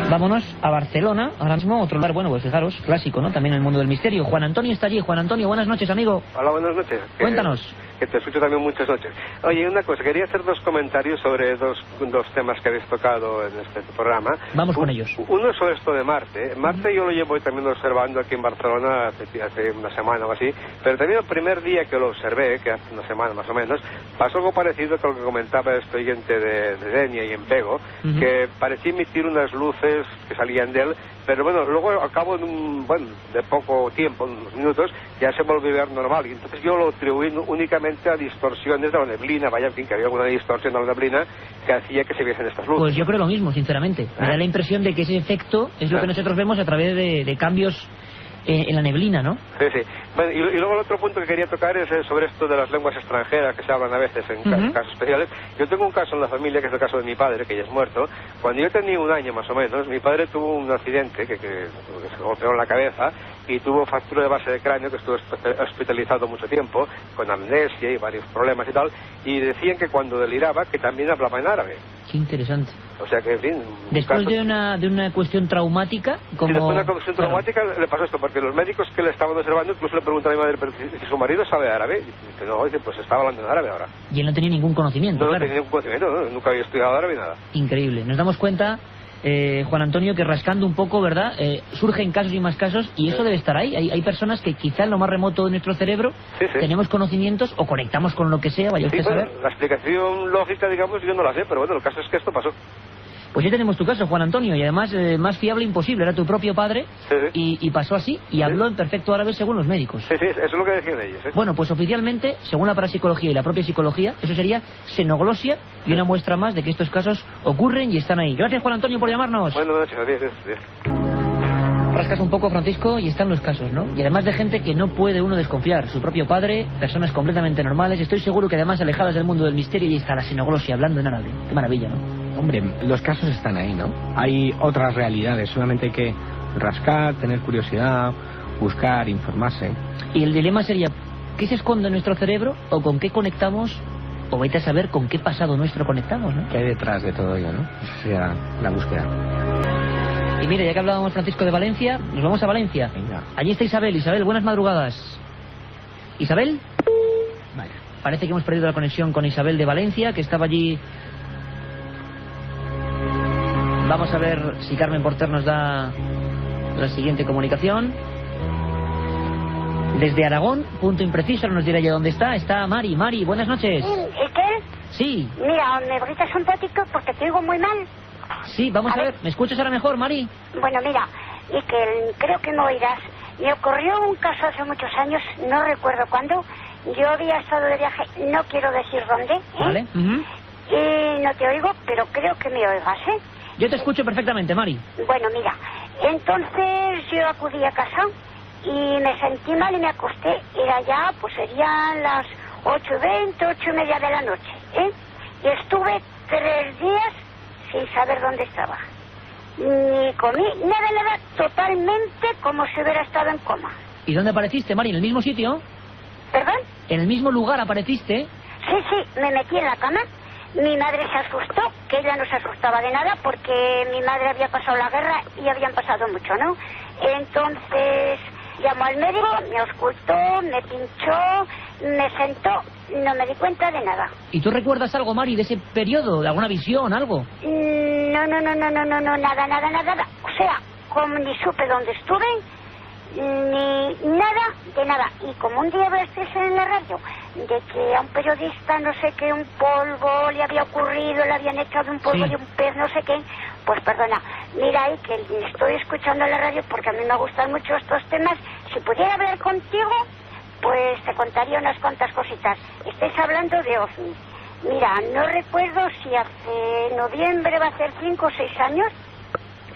Vámonos a Barcelona, ahora mismo otro lugar, bueno, pues fijaros, clásico, ¿no? También en el mundo del misterio. Juan Antonio está allí. Juan Antonio, buenas noches, amigo. Hola, buenas noches. Cuéntanos. Que te escucho también muchas noches. Oye, una cosa, quería hacer dos comentarios sobre dos temas que habéis tocado en este programa. Vamos con ellos. Uno sobre esto de Marte. Marte yo lo llevo también observando aquí en Barcelona hace una semana o así, pero también el primer día que lo observé, que hace una semana más o menos, pasó algo parecido con lo que comentaba este oyente de Denia y en Pego, que parecía emitir unas luces que salían de él, pero bueno, luego al cabo de poco tiempo, unos minutos, ya se volvió a ver normal, y entonces yo lo atribuí únicamente a distorsiones de la neblina, vaya, en fin, que había alguna distorsión de la neblina que hacía que se viesen estas luces. Pues yo creo lo mismo, sinceramente. Me da la impresión de que ese efecto es lo que nosotros vemos a través de cambios en la neblina, ¿no? Sí, sí. Bueno, y luego el otro punto que quería tocar es sobre esto de las lenguas extranjeras que se hablan a veces en casos especiales. Yo tengo un caso en la familia, que es el caso de mi padre, que ya es muerto. Cuando yo tenía 1 año más o menos, mi padre tuvo un accidente que se golpeó en la cabeza y tuvo fractura de base de cráneo, que estuvo hospitalizado mucho tiempo, con amnesia y varios problemas y tal, y decían que cuando deliraba, que también hablaba en árabe. Qué interesante. O sea que, en fin... Después de una cuestión traumática, como... Sí, después de una cuestión traumática le pasó esto, porque los médicos que le estaban observando incluso le preguntan a mi madre, pero si su marido sabe árabe, y dice, no, dice, pues estaba hablando en árabe ahora. Y él no tenía ningún conocimiento, No, claro. no tenía ningún conocimiento, ¿no? Nunca había estudiado árabe ni nada. Increíble. Nos damos cuenta, Juan Antonio, que rascando un poco, ¿verdad? Surgen casos y más casos, y eso debe estar ahí. Hay personas que quizá en lo más remoto de nuestro cerebro tenemos conocimientos o conectamos con lo que sea, vaya usted a saber. La explicación lógica, digamos, yo no la sé, pero bueno, el caso es que esto pasó. Pues ya tenemos tu caso, Juan Antonio, y además más fiable imposible. Era tu propio padre y pasó así y habló en perfecto árabe según los médicos. Sí, eso es lo que decían ellos. Bueno, pues oficialmente, según la parapsicología y la propia psicología, eso sería xenoglosia y una muestra más de que estos casos ocurren y están ahí. Gracias, Juan Antonio, por llamarnos. Buenas noches, adiós. Rascas un poco, Francisco, y están los casos, ¿no? Y además de gente que no puede uno desconfiar. Su propio padre, personas completamente normales. Estoy seguro que además alejadas del mundo del misterio, y está la xenoglosia hablando en árabe. Qué maravilla, ¿no? Hombre, los casos están ahí, ¿no? Hay otras realidades, solamente hay que rascar, tener curiosidad, buscar, informarse. Y el dilema sería, ¿qué se esconde en nuestro cerebro o con qué conectamos? O vete a saber con qué pasado nuestro conectamos, ¿no? ¿Qué hay detrás de todo ello, no? Esa sería la búsqueda. Y mire, ya que hablábamos, Francisco, de Valencia, nos vamos a Valencia. Venga. Allí está Isabel. Isabel, buenas madrugadas. ¿Isabel? Vale. Parece que hemos perdido la conexión con Isabel de Valencia, que estaba allí. Vamos a ver si Carmen Porter nos da la siguiente comunicación. Desde Aragón, punto impreciso, no nos dirá ya dónde está. Está Mari. Mari, buenas noches. ¿Y qué? Sí. Mira, me gritas un poquito porque te oigo muy mal. Sí, vamos a ver. ¿Me escuchas ahora mejor, Mari? Bueno, mira, y que creo que me oirás. Me ocurrió un caso hace muchos años, no recuerdo cuándo. Yo había estado de viaje, no quiero decir dónde, Vale. Y no te oigo, pero creo que me oigas, ¿eh? Yo te escucho perfectamente, Mari. Bueno, mira, entonces yo acudí a casa y me sentí mal y me acosté. Era ya, pues serían las 8:20, 8:30 de la noche, ¿eh? Y estuve 3 días sin saber dónde estaba. Ni comí, nada, totalmente como si hubiera estado en coma. ¿Y dónde apareciste, Mari? ¿En el mismo sitio? ¿Perdón? ¿En el mismo lugar apareciste? Sí, me metí en la cama. Mi madre se asustó, que ella no se asustaba de nada porque mi madre había pasado la guerra y habían pasado mucho, ¿no? Entonces llamó al médico, me auscultó, me pinchó, me sentó, no me di cuenta de nada. ¿Y tú recuerdas algo, Mari, de ese periodo? ¿De alguna visión, algo? No, nada. O sea, como ni supe dónde estuve, ni nada de nada. Y como un día ves en la radio de que a un periodista no sé qué, un polvo le había ocurrido, le habían echado un polvo de un pez, no sé qué, pues perdona, mira ahí que estoy escuchando la radio porque a mí me gustan mucho estos temas. Si pudiera hablar contigo, pues te contaría unas cuantas cositas. Estáis hablando de OVNI. Mira, no recuerdo si hace noviembre va a ser 5 o 6 años.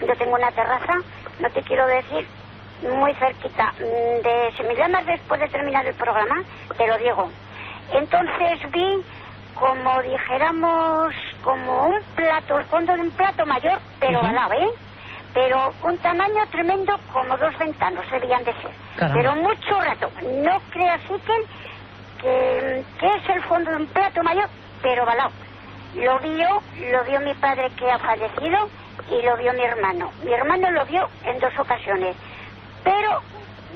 Yo tengo una terraza, no te quiero decir muy cerquita, si me llamas después de terminar el programa, te lo digo. Entonces vi, como dijéramos, como un plato, el fondo de un plato mayor, pero al lado, pero un tamaño tremendo, como 2 ventanas debían de ser. Caramba. Pero mucho rato. No creas, que es el fondo de un plato mayor, pero balao. Lo vio mi padre, que ha fallecido, y lo vio mi hermano. Mi hermano lo vio en 2 ocasiones, pero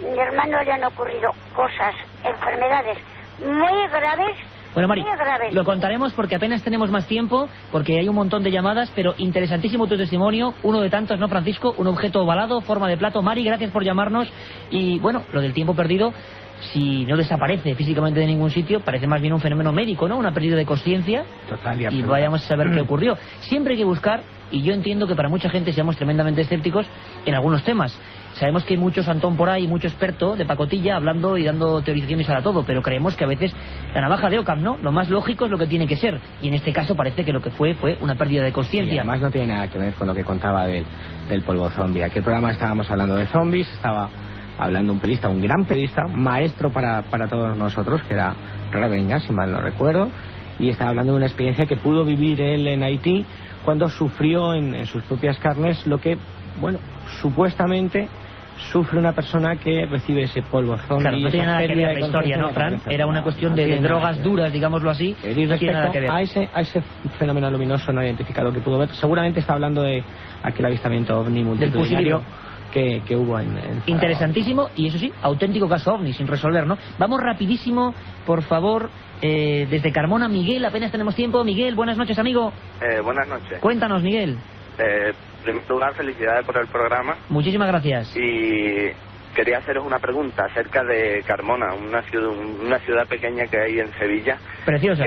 mi hermano le han ocurrido cosas, enfermedades muy graves. Bueno, Mari, lo contaremos porque apenas tenemos más tiempo, porque hay un montón de llamadas, pero interesantísimo tu testimonio, uno de tantos, ¿no, Francisco? Un objeto ovalado, forma de plato. Mari, gracias por llamarnos. Y bueno, lo del tiempo perdido, si no desaparece físicamente de ningún sitio, parece más bien un fenómeno médico, ¿no? Una pérdida de conciencia. Total y vayamos a saber qué ocurrió. Siempre hay que buscar, y yo entiendo que para mucha gente seamos tremendamente escépticos en algunos temas. Sabemos que hay mucho santón por ahí, mucho experto de pacotilla hablando y dando teorizaciones a todo, pero creemos que a veces la navaja de Occam, ¿no? Lo más lógico es lo que tiene que ser, y en este caso parece que lo que fue una pérdida de conciencia. Además no tiene nada que ver con lo que contaba del polvo zombie. Aquel programa estábamos hablando de zombies, estaba hablando un periodista, un gran periodista, maestro para todos nosotros, que era Rabeña, si mal no recuerdo, y estaba hablando de una experiencia que pudo vivir él en Haití cuando sufrió en sus propias carnes lo que, bueno, supuestamente sufre una persona que recibe ese polvo zombie. Claro, no tiene nada que ver la historia, ¿no, Fran? Era una cuestión de drogas duras, digámoslo así. No tiene nada que ver. A ese fenómeno luminoso no identificado que pudo ver, seguramente está hablando de aquel avistamiento ovni multitudinario que hubo en interesantísimo, y eso sí, auténtico caso ovni sin resolver, ¿no? Vamos rapidísimo, por favor, desde Carmona. Miguel, apenas tenemos tiempo. Miguel, buenas noches, amigo. Buenas noches. Cuéntanos, Miguel. En primer lugar, felicidades por el programa. Muchísimas gracias. Y quería haceros una pregunta acerca de Carmona, una ciudad pequeña que hay en Sevilla. Preciosa.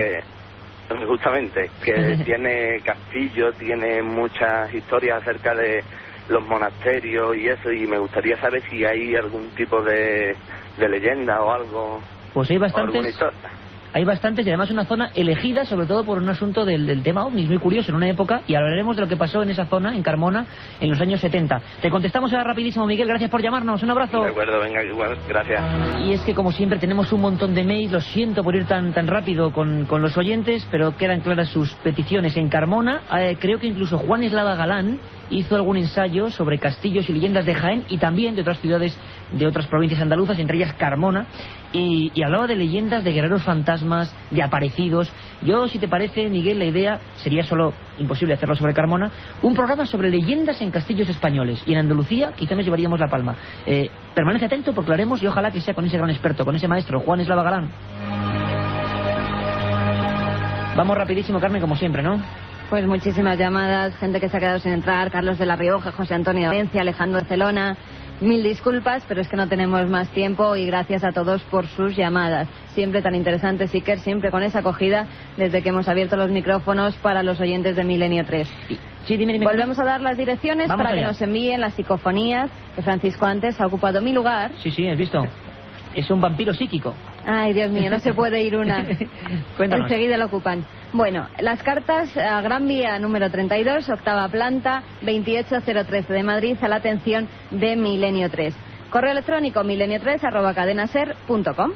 Justamente, que tiene castillo, tiene muchas historias acerca de los monasterios y eso, y me gustaría saber si hay algún tipo de leyenda o algo. Pues hay bastantes. Hay bastantes, y además una zona elegida sobre todo por un asunto del tema ovnis, muy curioso, en una época, y hablaremos de lo que pasó en esa zona, en Carmona, en los años 70. Te contestamos ahora rapidísimo, Miguel, gracias por llamarnos, un abrazo. De acuerdo, venga, igual, gracias. Y es que como siempre tenemos un montón de mails, lo siento por ir tan rápido con los oyentes, pero quedan claras sus peticiones. En Carmona, creo que incluso Juan Eslava Galán hizo algún ensayo sobre castillos y leyendas de Jaén y también de otras ciudades de otras provincias andaluzas, entre ellas Carmona, y hablaba de leyendas de guerreros fantasmas, de aparecidos. Yo, si te parece, Miguel, la idea sería, solo imposible hacerlo sobre Carmona, un programa sobre leyendas en castillos españoles, y en Andalucía quizá nos llevaríamos la palma. Permanece atento porque lo haremos, y ojalá que sea con ese gran experto, con ese maestro, Juan Eslava Galán. Vamos rapidísimo, Carmen, como siempre, ¿no? Pues muchísimas llamadas, gente que se ha quedado sin entrar, Carlos de La Rioja, José Antonio de Valencia, Alejandro de Barcelona. Mil disculpas, pero es que no tenemos más tiempo, y gracias a todos por sus llamadas. Siempre tan interesantes, Iker, siempre con esa acogida desde que hemos abierto los micrófonos para los oyentes de Milenio 3. Sí, dime. Volvemos a dar las direcciones. Vamos para allá. Que nos envíen las psicofonías, que Francisco antes ha ocupado mi lugar. Sí, has visto. Es un vampiro psíquico. Ay, Dios mío, no se puede ir una. Cuéntanos. Enseguida lo ocupan. Bueno, las cartas a Gran Vía número 32, octava planta, 28013 de Madrid, a la atención de Milenio 3. Correo electrónico milenio3@cadenaser.com.